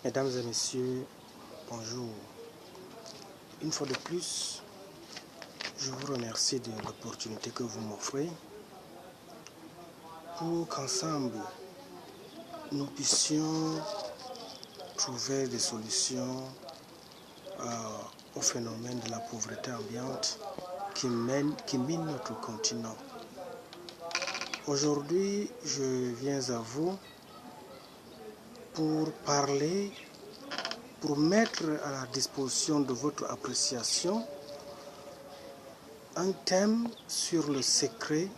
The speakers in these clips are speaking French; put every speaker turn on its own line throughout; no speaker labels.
Mesdames et messieurs, bonjour. Une fois de plus, je vous remercie de l'opportunité que vous m'offrez pour qu'ensemble, nous puissions trouver des solutions au phénomène de la pauvreté ambiante qui mine notre continent. Aujourd'hui, je viens à vous pour parler, pour mettre à la disposition de votre appréciation un thème sur le secret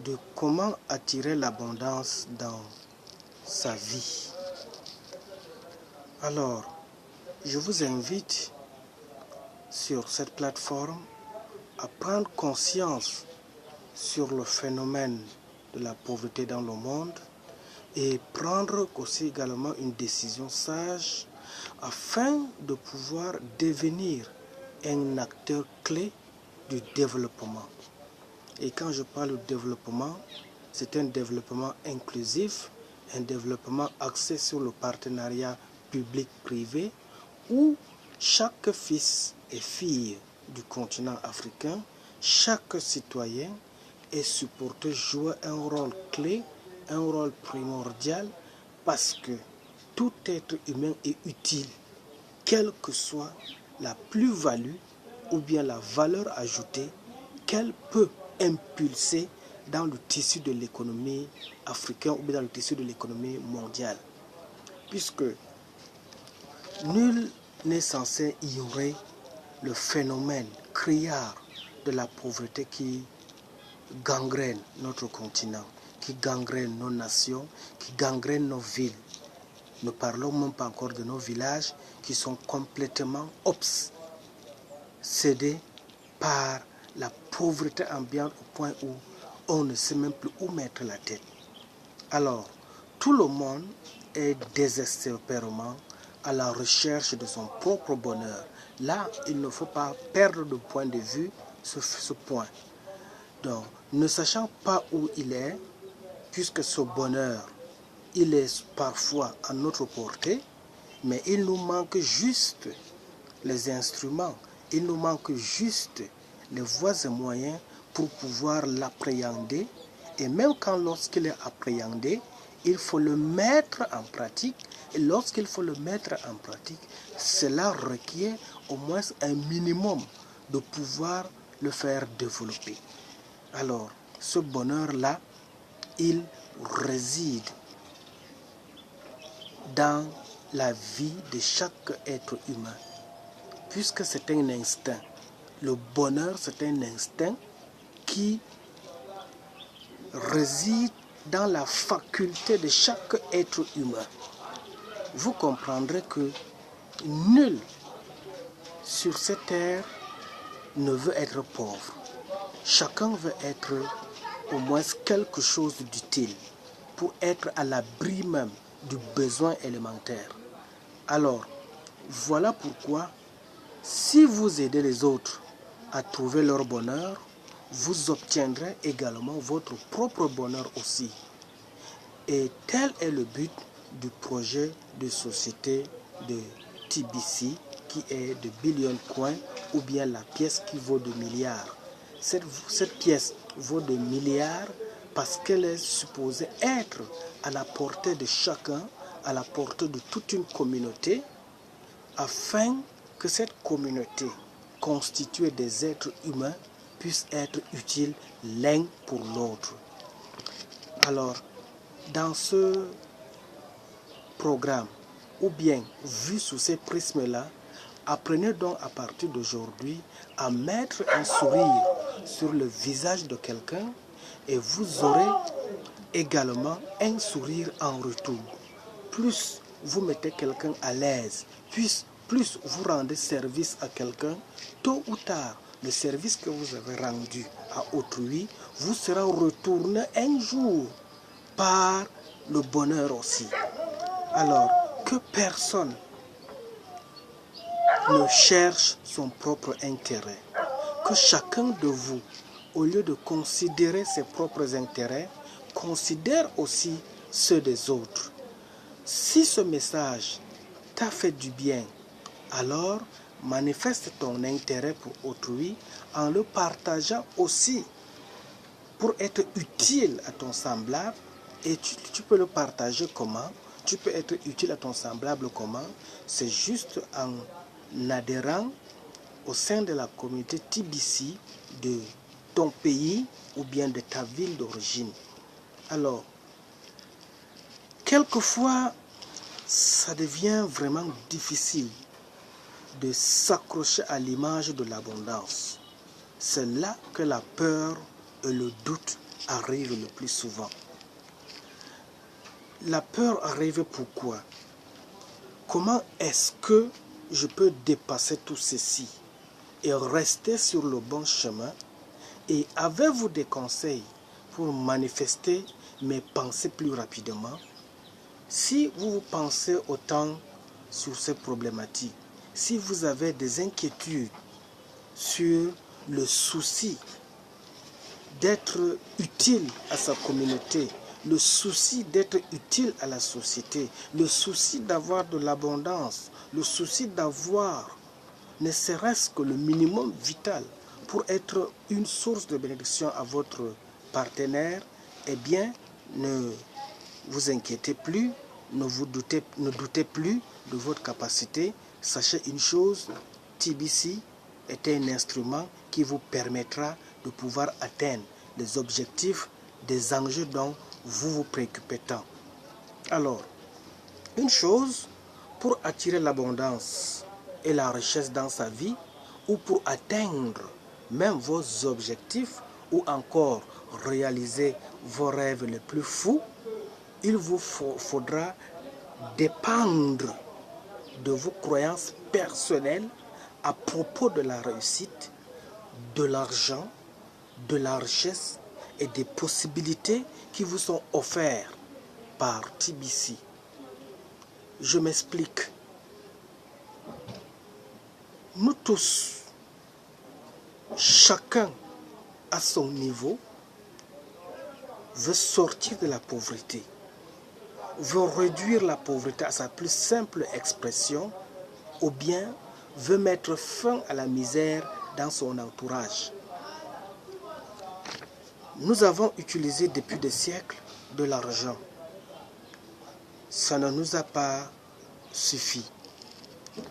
de comment attirer l'abondance dans sa vie. Alors, je vous invite sur cette plateforme à prendre conscience sur le phénomène de la pauvreté dans le monde et prendre aussi également une décision sage afin de pouvoir devenir un acteur clé du développement. Et quand je parle de développement, c'est un développement inclusif, un développement axé sur le partenariat public-privé où chaque fils et fille du continent africain, chaque citoyen est supporté jouer un rôle clé, un rôle primordial parce que tout être humain est utile, quelle que soit la plus-value ou bien la valeur ajoutée qu'elle peut impulser dans le tissu de l'économie africaine ou bien dans le tissu de l'économie mondiale. Puisque nul n'est censé ignorer le phénomène criard de la pauvreté qui gangrène notre continent, qui gangrène nos nations, qui gangrène nos villes. Ne parlons même pas encore de nos villages qui sont complètement obsédés par la pauvreté ambiante au point où on ne sait même plus où mettre la tête. Alors, tout le monde est désespérément à la recherche de son propre bonheur. Là, il ne faut pas perdre de point de vue ce point. Donc, ne sachant pas où il est, puisque ce bonheur, il est parfois à notre portée, mais il nous manque juste les instruments, il nous manque juste les voies et moyens pour pouvoir l'appréhender. Et même quand lorsqu'il est appréhendé, il faut le mettre en pratique. Et lorsqu'il faut le mettre en pratique, cela requiert au moins un minimum de pouvoir le faire développer. Alors, ce bonheur-là, il réside dans la vie de chaque être humain, puisque c'est un instinct. Le bonheur, c'est un instinct qui réside dans la faculté de chaque être humain. Vous comprendrez que nul sur cette terre ne veut être pauvre. Chacun veut être au moins quelque chose d'utile pour être à l'abri même du besoin élémentaire. Alors, voilà pourquoi, si vous aidez les autres à trouver leur bonheur, vous obtiendrez également votre propre bonheur aussi. Et tel est le but du projet de société de TBC, qui est de Billion Coin, ou bien la pièce qui vaut 2 milliards. Cette pièce vaut 2 milliards parce qu'elle est supposée être à la portée de chacun, à la portée de toute une communauté, afin que cette communauté constituée des êtres humains puisse être utile l'un pour l'autre. Alors, dans ce programme, ou bien vu sous ces prismes-là, apprenez donc à partir d'aujourd'hui à mettre un sourire sur le visage de quelqu'un et vous aurez également un sourire en retour. Plus vous mettez quelqu'un à l'aise, plus vous rendez service à quelqu'un, tôt ou tard, le service que vous avez rendu à autrui vous sera retourné un jour par le bonheur aussi. Alors, que personne ne cherche son propre intérêt. Que chacun de vous, au lieu de considérer ses propres intérêts, considère aussi ceux des autres. Si ce message t'a fait du bien, alors manifeste ton intérêt pour autrui en le partageant aussi pour être utile à ton semblable. Et tu peux le partager comment? Tu peux être utile à ton semblable comment? C'est juste en adhérant au sein de la communauté TBC de ton pays ou bien de ta ville d'origine. Alors, quelquefois, ça devient vraiment difficile de s'accrocher à l'image de l'abondance. C'est là que la peur et le doute arrivent le plus souvent. La peur arrive pourquoi? Comment est-ce que je peux dépasser tout ceci et rester sur le bon chemin? Et avez-vous des conseils pour manifester mes pensées plus rapidement? Si vous pensez autant sur ces problématiques, si vous avez des inquiétudes sur le souci d'être utile à sa communauté, le souci d'être utile à la société, le souci d'avoir de l'abondance, le souci d'avoir ne serait-ce que le minimum vital pour être une source de bénédiction à votre partenaire, eh bien, ne vous inquiétez plus, ne doutez plus de votre capacité. Sachez une chose, TBC est un instrument qui vous permettra de pouvoir atteindre les objectifs, des enjeux dont vous vous préoccupez tant. Alors, une chose, pour attirer l'abondance et la richesse dans sa vie, ou pour atteindre même vos objectifs, ou encore réaliser vos rêves les plus fous, il vous faudra dépendre de vos croyances personnelles à propos de la réussite, de l'argent, de la richesse et des possibilités qui vous sont offertes par TBC. Je m'explique. Nous tous, chacun à son niveau, veut sortir de la pauvreté, veut réduire la pauvreté à sa plus simple expression, ou bien veut mettre fin à la misère dans son entourage. Nous avons utilisé depuis des siècles de l'argent. Ça ne nous a pas suffi.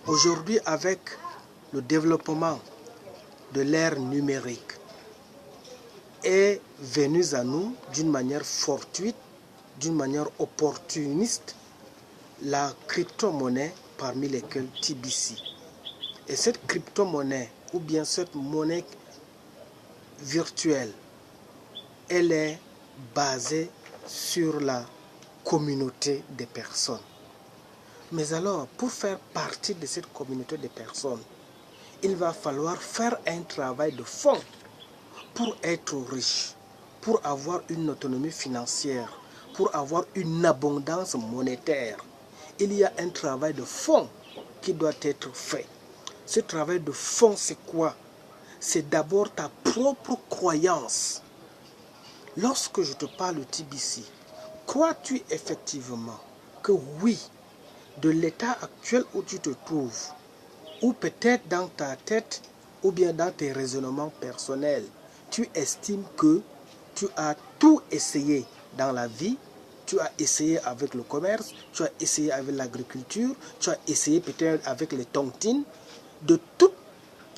Aujourd'hui, avec le développement de l'ère numérique, est venue à nous d'une manière fortuite, d'une manière opportuniste, la crypto-monnaie parmi lesquelles TBC. Et cette crypto-monnaie, ou bien cette monnaie virtuelle, elle est basée sur la communauté des personnes. Mais alors, pour faire partie de cette communauté de personnes, il va falloir faire un travail de fond pour être riche, pour avoir une autonomie financière, pour avoir une abondance monétaire. Il y a un travail de fond qui doit être fait. Ce travail de fond, c'est quoi? C'est d'abord ta propre croyance. Lorsque je te parle de TBC, crois-tu effectivement que oui, de l'état actuel où tu te trouves, ou peut-être dans ta tête, ou bien dans tes raisonnements personnels, tu estimes que tu as tout essayé dans la vie, tu as essayé avec le commerce, tu as essayé avec l'agriculture, tu as essayé peut-être avec les tontines, de toutes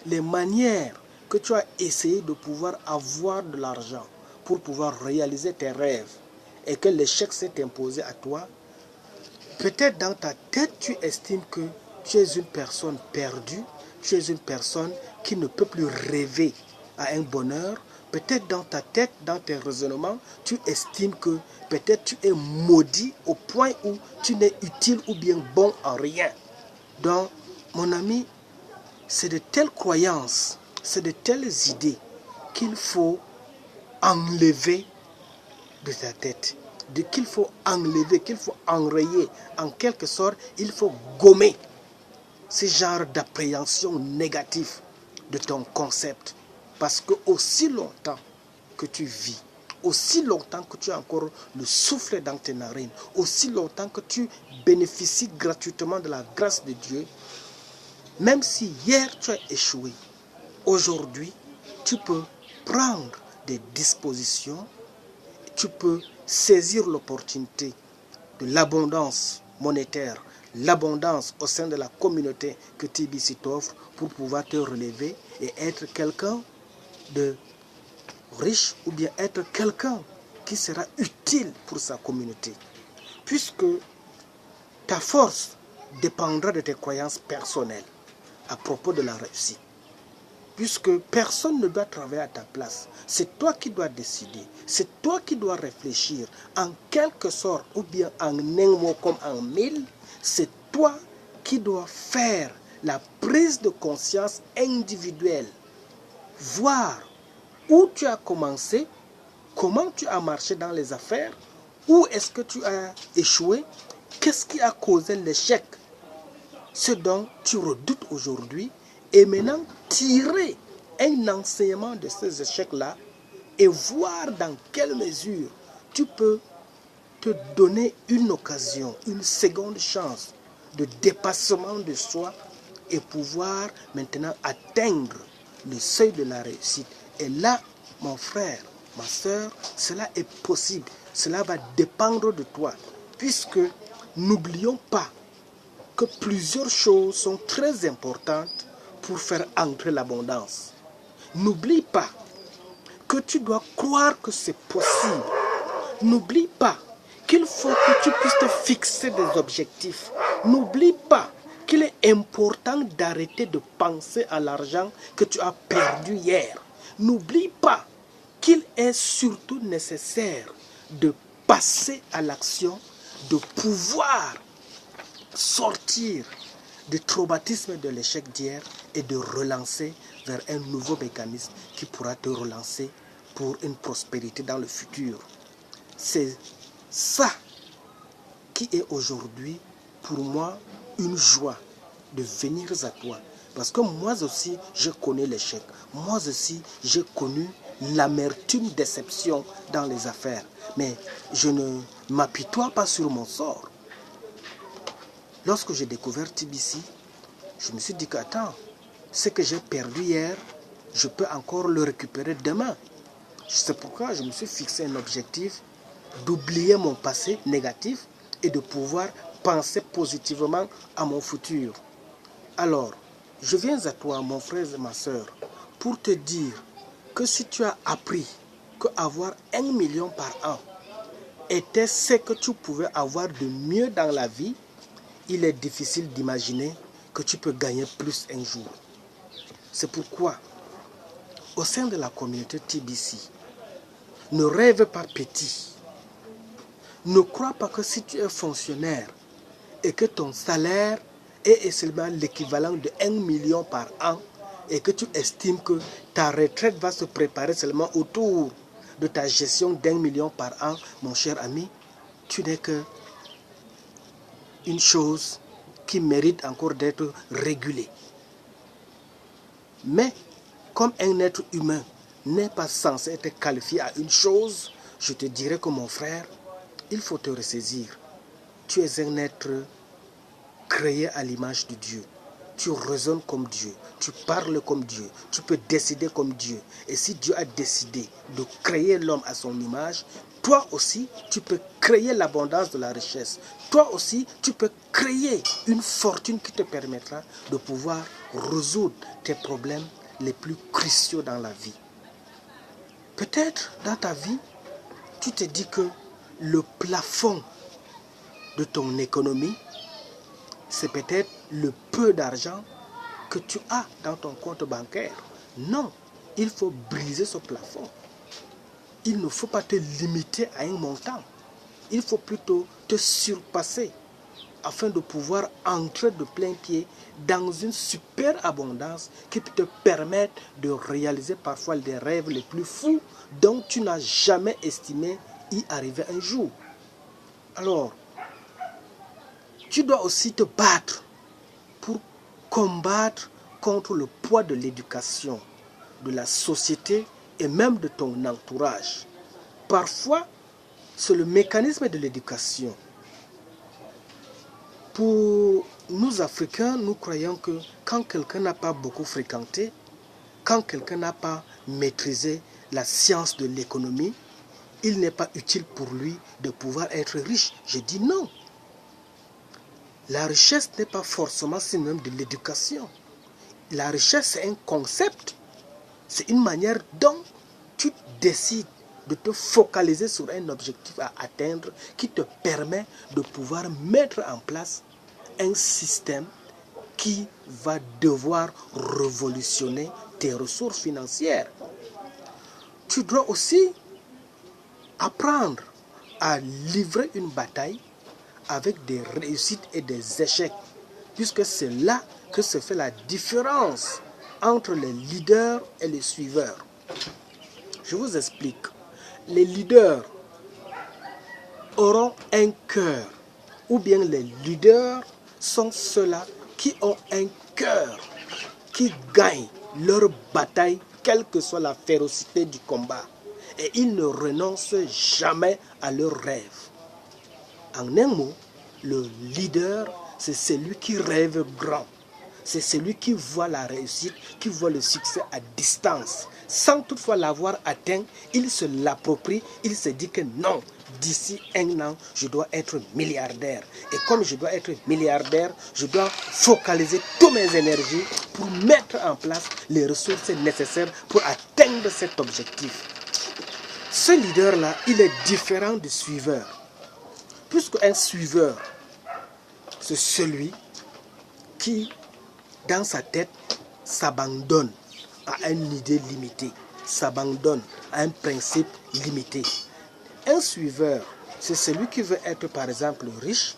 les manières que tu as essayé de pouvoir avoir de l'argent pour pouvoir réaliser tes rêves et que l'échec s'est imposé à toi, peut-être dans ta tête tu estimes que tu es une personne perdue, tu es une personne qui ne peut plus rêver à un bonheur. Peut-être dans ta tête, dans tes raisonnements, tu estimes que peut-être tu es maudit au point où tu n'es utile ou bien bon en rien. Donc, mon ami, c'est de telles croyances, c'est de telles idées qu'il faut enlever de ta tête, qu'il faut enlever, qu'il faut enrayer. En quelque sorte, il faut gommer ce genre d'appréhension négative de ton concept. Parce que aussi longtemps que tu vis, aussi longtemps que tu as encore le souffle dans tes narines, aussi longtemps que tu bénéficies gratuitement de la grâce de Dieu, même si hier tu as échoué, aujourd'hui, tu peux prendre des dispositions, tu peux saisir l'opportunité de l'abondance monétaire, l'abondance au sein de la communauté que TBC t'offre pour pouvoir te relever et être quelqu'un de riche ou bien être quelqu'un qui sera utile pour sa communauté. Puisque ta force dépendra de tes croyances personnelles à propos de la réussite. Puisque personne ne doit travailler à ta place. C'est toi qui dois décider. C'est toi qui dois réfléchir. En quelque sorte, ou bien en un mot comme en mille, c'est toi qui dois faire la prise de conscience individuelle. Voir où tu as commencé, comment tu as marché dans les affaires, où est-ce que tu as échoué, qu'est-ce qui a causé l'échec, ce dont tu redoutes aujourd'hui, et maintenant tirer un enseignement de ces échecs-là et voir dans quelle mesure tu peux te donner une occasion, une seconde chance de dépassement de soi et pouvoir maintenant atteindre le seuil de la réussite. Et là, mon frère, ma soeur, cela est possible. Cela va dépendre de toi. Puisque n'oublions pas que plusieurs choses sont très importantes pour faire entrer l'abondance. N'oublie pas que tu dois croire que c'est possible. N'oublie pas qu'il faut que tu puisses te fixer des objectifs. N'oublie pas qu'il est important d'arrêter de penser à l'argent que tu as perdu hier. N'oublie pas qu'il est surtout nécessaire de passer à l'action, de pouvoir sortir du traumatisme de l'échec d'hier et de relancer vers un nouveau mécanisme qui pourra te relancer pour une prospérité dans le futur. C'est ça qui est aujourd'hui pour moi une joie de venir à toi. Parce que moi aussi, je connais l'échec. Moi aussi, j'ai connu l'amertume, déception dans les affaires. Mais je ne m'apitoie pas sur mon sort. Lorsque j'ai découvert TBC, je me suis dit qu'attends, ce que j'ai perdu hier, je peux encore le récupérer demain. C'est pourquoi je me suis fixé un objectif d'oublier mon passé négatif et de pouvoir penser positivement à mon futur. Alors, je viens à toi, mon frère et ma soeur, pour te dire que si tu as appris qu'avoir 1 million par an était ce que tu pouvais avoir de mieux dans la vie, il est difficile d'imaginer que tu peux gagner plus un jour. C'est pourquoi, au sein de la communauté TBC, ne rêve pas petit. Ne crois pas que si tu es fonctionnaire et que ton salaire est seulement l'équivalent de 1 million par an et que tu estimes que ta retraite va se préparer seulement autour de ta gestion d'1 million par an, mon cher ami, tu n'es que une chose qui mérite encore d'être régulée. Mais comme un être humain n'est pas censé être qualifié à une chose, je te dirais que mon frère, il faut te ressaisir. Tu es un être créé à l'image de Dieu. Tu raisonnes comme Dieu, tu parles comme Dieu, tu peux décider comme Dieu. Et si Dieu a décidé de créer l'homme à son image, toi aussi, tu peux créer l'abondance de la richesse. Toi aussi, tu peux créer une fortune qui te permettra de pouvoir résoudre tes problèmes les plus cruciaux dans la vie. Peut-être dans ta vie, tu te dis que le plafond de ton économie, c'est peut-être le peu d'argent que tu as dans ton compte bancaire. Non, il faut briser ce plafond. Il ne faut pas te limiter à un montant. Il faut plutôt te surpasser afin de pouvoir entrer de plein pied dans une super abondance qui peut te permettre de réaliser parfois des rêves les plus fous dont tu n'as jamais estimé y arriver un jour. Alors, tu dois aussi te battre pour combattre contre le poids de l'éducation, de la société et même de ton entourage. Parfois, c'est le mécanisme de l'éducation. Pour nous, Africains, nous croyons que quand quelqu'un n'a pas beaucoup fréquenté, quand quelqu'un n'a pas maîtrisé la science de l'économie, il n'est pas utile pour lui de pouvoir être riche. Je dis non. La richesse n'est pas forcément synonyme de l'éducation. La richesse, c'est un concept. C'est une manière dont tu décides de te focaliser sur un objectif à atteindre qui te permet de pouvoir mettre en place un système qui va devoir révolutionner tes ressources financières. Tu dois aussi apprendre à livrer une bataille avec des réussites et des échecs, puisque c'est là que se fait la différence entre les leaders et les suiveurs. Je vous explique. Les leaders auront un cœur, ou bien les leaders sont ceux-là qui ont un cœur, qui gagnent leur bataille, quelle que soit la férocité du combat. Et ils ne renoncent jamais à leurs rêves. En un mot, le leader, c'est celui qui rêve grand. C'est celui qui voit la réussite, qui voit le succès à distance. Sans toutefois l'avoir atteint, il se l'approprie, il se dit que non, d'ici un an, je dois être milliardaire. Et comme je dois être milliardaire, je dois focaliser toutes mes énergies pour mettre en place les ressources nécessaires pour atteindre cet objectif. Ce leader-là, il est différent du suiveur. Puisque un suiveur, c'est celui qui, dans sa tête, s'abandonne à une idée limitée, s'abandonne à un principe limité. Un suiveur, c'est celui qui veut être par exemple riche,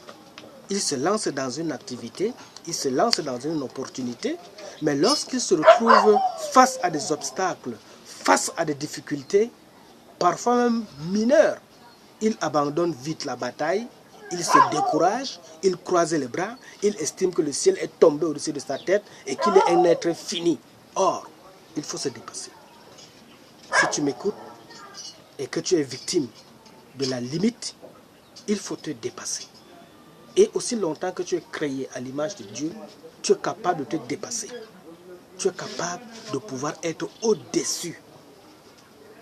il se lance dans une activité, il se lance dans une opportunité, mais lorsqu'il se retrouve face à des obstacles, face à des difficultés, parfois même mineures, il abandonne vite la bataille, il se décourage, il croise les bras, il estime que le ciel est tombé au-dessus de sa tête et qu'il est un être fini. Or, il faut se dépasser. Si tu m'écoutes et que tu es victime de la limite, il faut te dépasser. Et aussi longtemps que tu es créé à l'image de Dieu, tu es capable de te dépasser. Tu es capable de pouvoir être au-dessus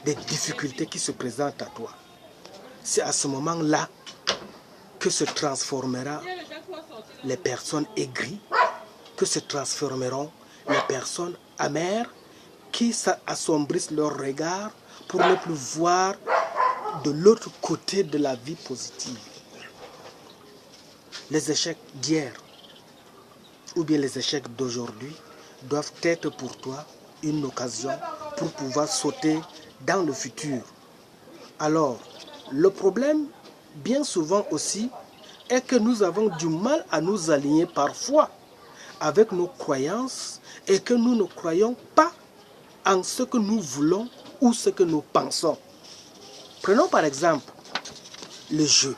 des difficultés qui se présentent à toi. C'est à ce moment-là que se transformeront les personnes aigries, que se transformeront les personnes amères qui assombrissent leur regard pour ne plus voir de l'autre côté de la vie positive. Les échecs d'hier ou bien les échecs d'aujourd'hui doivent être pour toi une occasion pour pouvoir sauter dans le futur. Alors, le problème, bien souvent aussi, est que nous avons du mal à nous aligner parfois avec nos croyances et que nous ne croyons pas en ce que nous voulons ou ce que nous pensons. Prenons par exemple le jeu.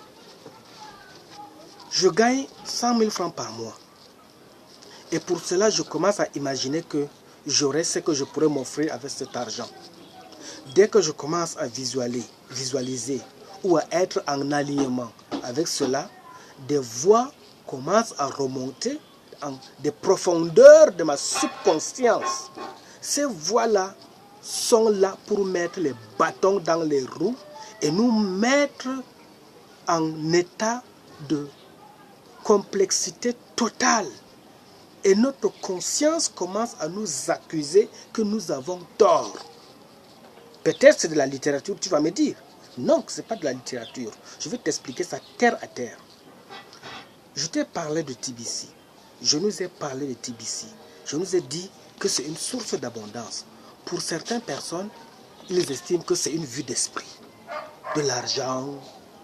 Je gagne 100 000 francs par mois. Et pour cela, je commence à imaginer que j'aurai ce que je pourrais m'offrir avec cet argent. Dès que je commence à visualiser ou à être en alignement avec cela, des voix commencent à remonter des profondeurs de ma subconscience. Ces voix-là sont là pour mettre les bâtons dans les roues et nous mettre en état de complexité totale. Et notre conscience commence à nous accuser que nous avons tort. Peut-être c'est de la littérature, tu vas me dire. Non, ce n'est pas de la littérature. Je vais t'expliquer ça terre à terre. Je t'ai parlé de TBC. Je nous ai parlé de TBC. Je nous ai dit que c'est une source d'abondance. Pour certaines personnes, ils estiment que c'est une vue d'esprit. De l'argent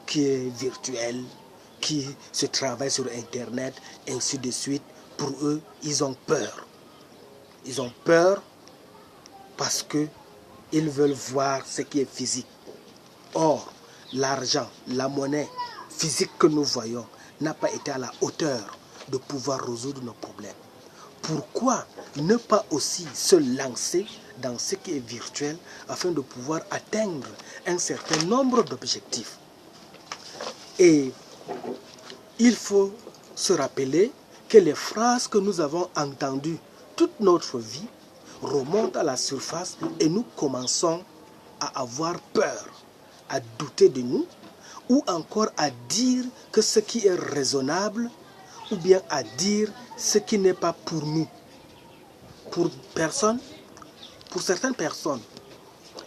qui est virtuel, qui se travaille sur Internet, ainsi de suite. Pour eux, ils ont peur. Ils ont peur parce qu'ils veulent voir ce qui est physique. Or, l'argent, la monnaie physique que nous voyons n'a pas été à la hauteur de pouvoir résoudre nos problèmes. Pourquoi ne pas aussi se lancer dans ce qui est virtuel afin de pouvoir atteindre un certain nombre d'objectifs. Et il faut se rappeler que les phrases que nous avons entendues toute notre vie remontent à la surface et nous commençons à avoir peur, à douter de nous, ou encore à dire que ce qui est raisonnable, ou bien à dire ce qui n'est pas pour nous. Pour certaines personnes,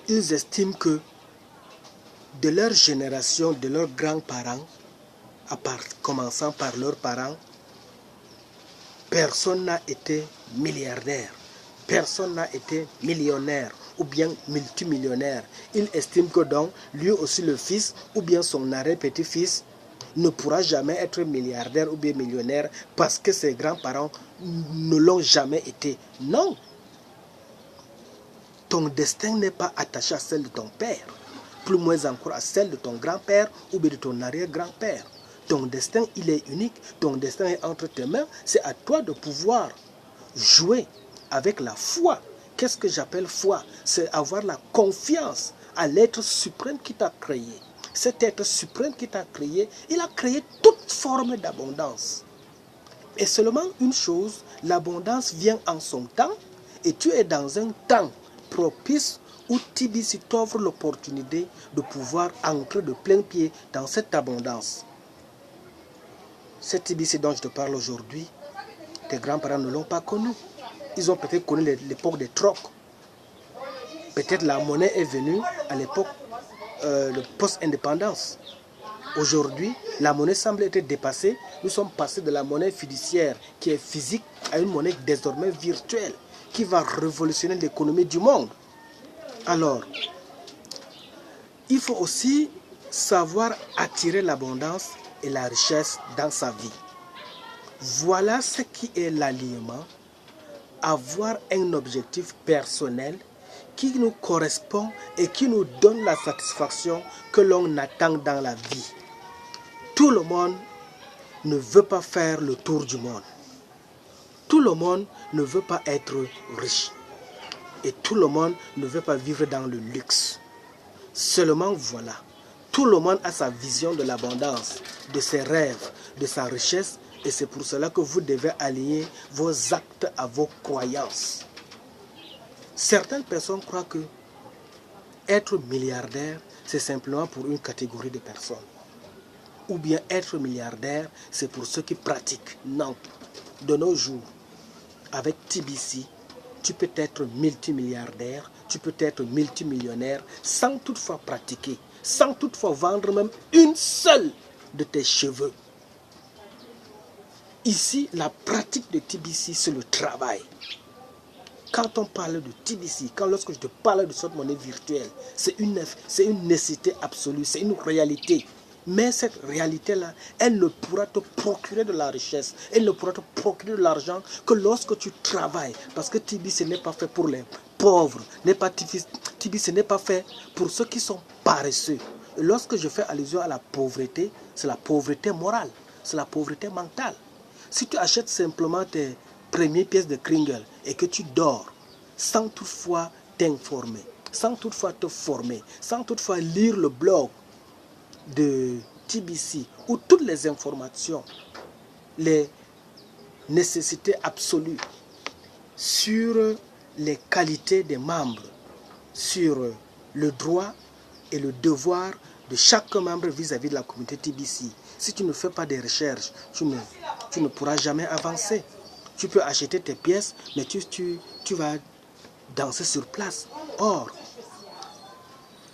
ils estiment que de leur génération, de leurs grands-parents, commençant par leurs parents, personne n'a été milliardaire, personne n'a été millionnaire ou bien multimillionnaire. Ils estiment que donc, lui aussi le fils ou bien son arrière-petit-fils ne pourra jamais être milliardaire ou bien millionnaire parce que ses grands-parents ne l'ont jamais été. Non! Ton destin n'est pas attaché à celle de ton père, plus moins encore à celle de ton grand-père ou bien de ton arrière-grand-père. Ton destin, il est unique, ton destin est entre tes mains, c'est à toi de pouvoir jouer avec la foi. Qu'est-ce que j'appelle foi? C'est avoir la confiance à l'être suprême qui t'a créé. Cet être suprême qui t'a créé, il a créé toute forme d'abondance. Et seulement une chose, l'abondance vient en son temps et tu es dans un temps propice où TBC t'offre l'opportunité de pouvoir entrer de plein pied dans cette abondance. Cette TBC dont je te parle aujourd'hui, tes grands-parents ne l'ont pas connu. Ils ont peut-être connu l'époque des trocs. Peut-être la monnaie est venue à l'époque de post-indépendance. Aujourd'hui, la monnaie semble être dépassée. Nous sommes passés de la monnaie fiduciaire qui est physique à une monnaie désormais virtuelle qui va révolutionner l'économie du monde. Alors, il faut aussi savoir attirer l'abondance et la richesse dans sa vie. Voilà ce qui est l'alignement. Avoir un objectif personnel qui nous correspond et qui nous donne la satisfaction que l'on attend dans la vie. Tout le monde ne veut pas faire le tour du monde. Tout le monde ne veut pas être riche. Et tout le monde ne veut pas vivre dans le luxe. Seulement voilà, tout le monde a sa vision de l'abondance, de ses rêves, de sa richesse. Et c'est pour cela que vous devez aligner vos actes à vos croyances. Certaines personnes croient que être milliardaire, c'est simplement pour une catégorie de personnes. Ou bien être milliardaire, c'est pour ceux qui pratiquent. Non. De nos jours, avec TBC, tu peux être multimilliardaire, tu peux être multimillionnaire sans toutefois pratiquer, sans toutefois vendre même une seule de tes cheveux. Ici, la pratique de TBC, c'est le travail. Quand on parle de TBC, lorsque je te parle de cette monnaie virtuelle, c'est une nécessité absolue, c'est une réalité. Mais cette réalité-là, elle ne pourra te procurer de la richesse, elle ne pourra te procurer de l'argent que lorsque tu travailles. Parce que TBC n'est pas fait pour les pauvres, TBC n'est pas fait pour ceux qui sont paresseux. Et lorsque je fais allusion à la pauvreté, c'est la pauvreté morale, c'est la pauvreté mentale. Si tu achètes simplement tes premières pièces de Kringle et que tu dors sans toutefois t'informer, sans toutefois te former, sans toutefois lire le blog de TBC où toutes les informations, les nécessités absolues sur les qualités des membres, sur le droit et le devoir de chaque membre vis-à-vis de la communauté TBC. Si tu ne fais pas des recherches, tu ne pourras jamais avancer. Tu peux acheter tes pièces, mais tu vas danser sur place. Or,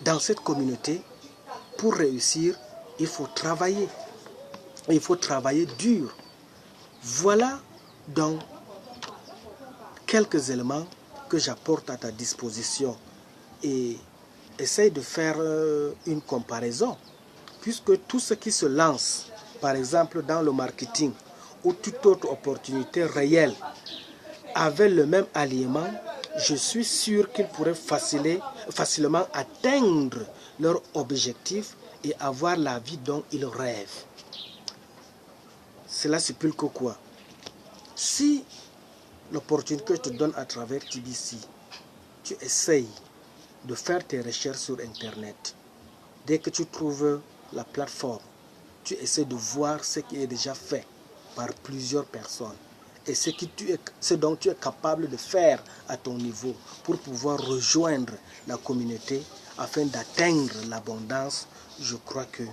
dans cette communauté, pour réussir, il faut travailler. Il faut travailler dur. Voilà donc quelques éléments que j'apporte à ta disposition. Et essaye de faire une comparaison. Puisque tout ce qui se lance, par exemple dans le marketing ou toute autre opportunité réelle, avait le même alignement, je suis sûr qu'ils pourraient facilement atteindre leur objectif et avoir la vie dont ils rêvent. Cela suppose que quoi? Si l'opportunité que je te donne à travers TBC tu essayes de faire tes recherches sur Internet. Dès que tu trouves la plateforme, tu essaies de voir ce qui est déjà fait par plusieurs personnes et ce dont tu es capable de faire à ton niveau pour pouvoir rejoindre la communauté afin d'atteindre l'abondance. Je crois que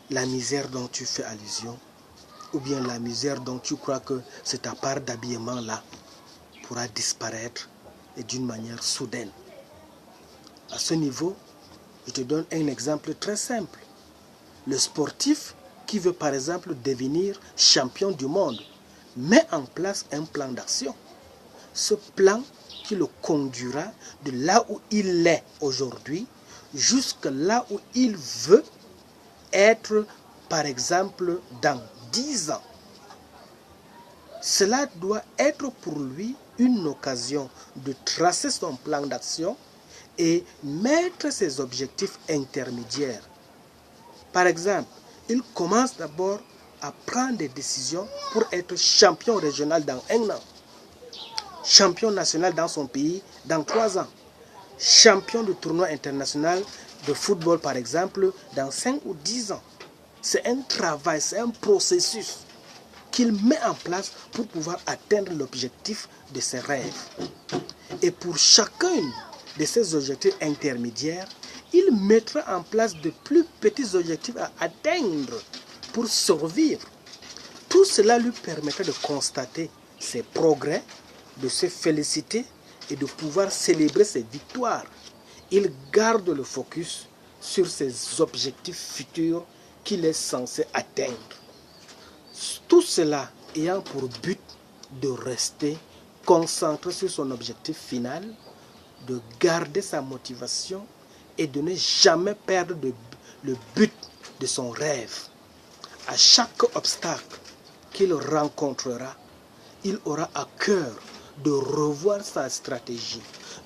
la misère dont tu fais allusion, ou bien la misère dont tu crois que c'est ta part d'habillement là, pourra disparaître et d'une manière soudaine. À ce niveau, je te donne un exemple très simple. Le sportif qui veut par exemple devenir champion du monde met en place un plan d'action. Ce plan qui le conduira de là où il est aujourd'hui jusqu'à là où il veut être, par exemple, dans 10 ans. Cela doit être pour lui une occasion de tracer son plan d'action et mettre ses objectifs intermédiaires. Par exemple, il commence d'abord à prendre des décisions pour être champion régional dans 1 an, champion national dans son pays dans 3 ans, champion du tournoi international de football par exemple dans 5 ou 10 ans. C'est un travail, c'est un processus qu'il met en place pour pouvoir atteindre l'objectif de ses rêves. Et pour chacun de ces objectifs intermédiaires, il mettra en place de plus petits objectifs à atteindre pour survivre. Tout cela lui permettra de constater ses progrès, de se féliciter et de pouvoir célébrer ses victoires. Il garde le focus sur ses objectifs futurs qu'il est censé atteindre. Tout cela ayant pour but de rester concentré sur son objectif final, de garder sa motivation et de ne jamais perdre le but de son rêve. À chaque obstacle qu'il rencontrera, il aura à cœur de revoir sa stratégie,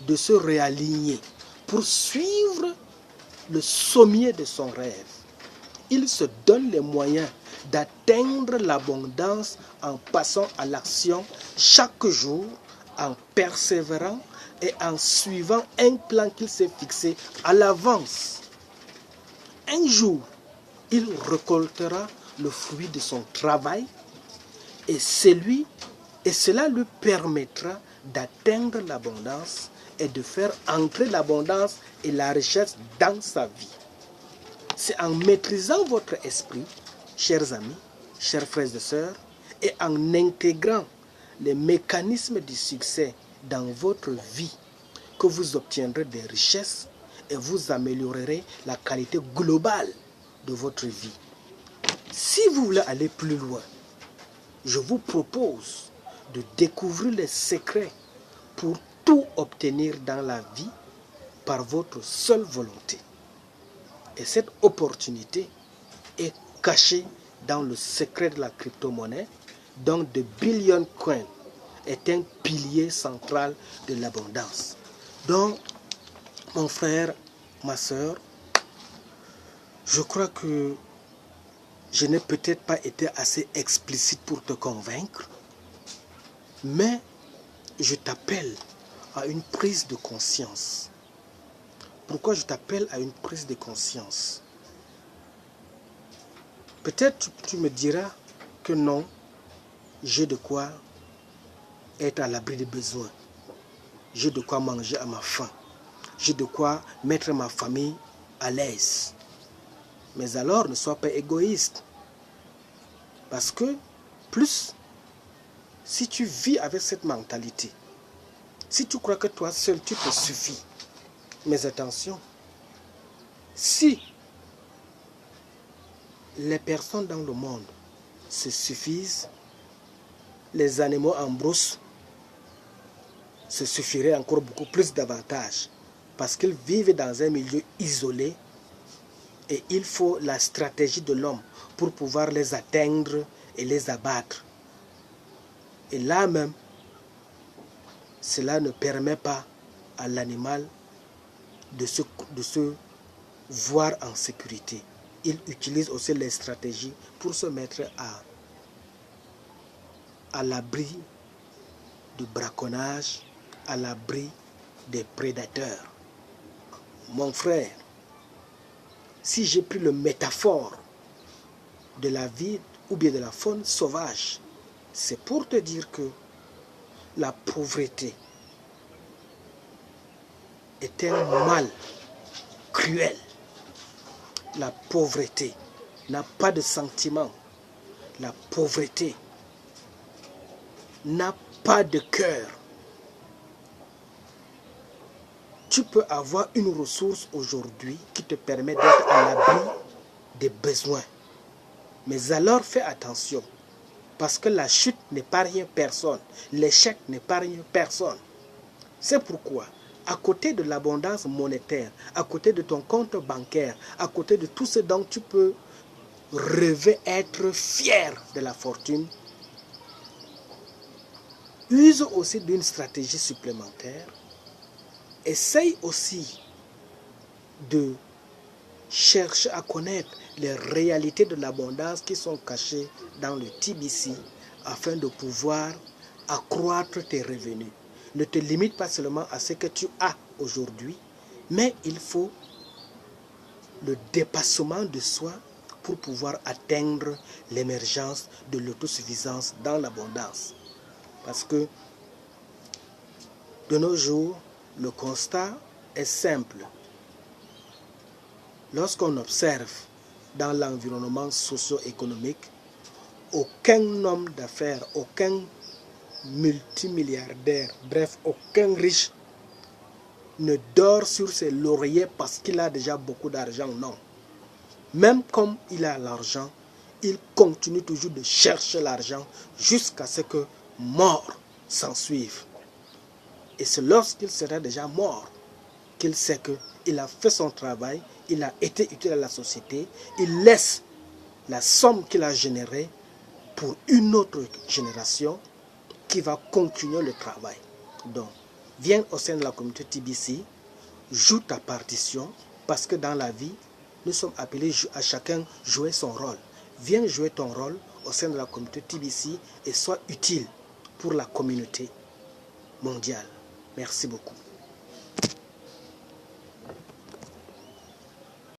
de se réaligner pour suivre le sommet de son rêve. Il se donne les moyens d'atteindre l'abondance en passant à l'action chaque jour, en persévérant et en suivant un plan qu'il s'est fixé à l'avance. Un jour, il récoltera le fruit de son travail et cela lui permettra d'atteindre l'abondance et de faire entrer l'abondance et la richesse dans sa vie. C'est en maîtrisant votre esprit, chers amis, chers frères et sœurs, et en intégrant les mécanismes du succès dans votre vie que vous obtiendrez des richesses et vous améliorerez la qualité globale de votre vie. Si vous voulez aller plus loin, je vous propose de découvrir les secrets pour tout obtenir dans la vie par votre seule volonté. Et cette opportunité est cachée dans le secret de la crypto-monnaie, donc de Billion Coin est un pilier central de l'abondance. Donc, mon frère, ma soeur, je crois que je n'ai peut-être pas été assez explicite pour te convaincre, mais je t'appelle à une prise de conscience. Pourquoi je t'appelle à une prise de conscience? Peut-être tu me diras que non, j'ai de quoi être à l'abri des besoins. J'ai de quoi manger à ma faim. J'ai de quoi mettre ma famille à l'aise. Mais alors, ne sois pas égoïste. Parce que, si tu vis avec cette mentalité, si tu crois que toi seul, tu te suffis, mais attention, si les personnes dans le monde se suffisent, les animaux en brousse se suffiraient encore beaucoup plus davantage parce qu'ils vivent dans un milieu isolé et il faut la stratégie de l'homme pour pouvoir les atteindre et les abattre. Et là même, cela ne permet pas à l'animal de se voir en sécurité. Il utilise aussi les stratégies pour se mettre à l'abri du braconnage, à l'abri des prédateurs. Mon frère, si j'ai pris le métaphore de la vie ou bien de la faune sauvage, c'est pour te dire que la pauvreté est un mal cruel. La pauvreté n'a pas de sentiment. La pauvreté n'a pas de cœur. Tu peux avoir une ressource aujourd'hui qui te permet d'être à l'abri des besoins. Mais alors fais attention, parce que la chute n'épargne personne, l'échec n'épargne personne. C'est pourquoi, à côté de l'abondance monétaire, à côté de ton compte bancaire, à côté de tout ce dont tu peux rêver être fier de la fortune, use aussi d'une stratégie supplémentaire. Essaye aussi de chercher à connaître les réalités de l'abondance qui sont cachées dans le TBC afin de pouvoir accroître tes revenus. Ne te limite pas seulement à ce que tu as aujourd'hui, mais il faut le dépassement de soi pour pouvoir atteindre l'émergence de l'autosuffisance dans l'abondance. Parce que de nos jours, le constat est simple. Lorsqu'on observe dans l'environnement socio-économique, aucun homme d'affaires, aucun multimilliardaire, bref, aucun riche ne dort sur ses lauriers parce qu'il a déjà beaucoup d'argent, non. Même comme il a l'argent, il continue toujours de chercher l'argent jusqu'à ce que mort s'ensuive. Et c'est lorsqu'il sera déjà mort qu'il sait qu'il a fait son travail, il a été utile à la société, il laisse la somme qu'il a générée pour une autre génération qui va continuer le travail. Donc, viens au sein de la communauté TBC, joue ta partition, parce que dans la vie, nous sommes appelés à chacun jouer son rôle. Viens jouer ton rôle au sein de la communauté TBC et sois utile pour la communauté mondiale. Merci beaucoup.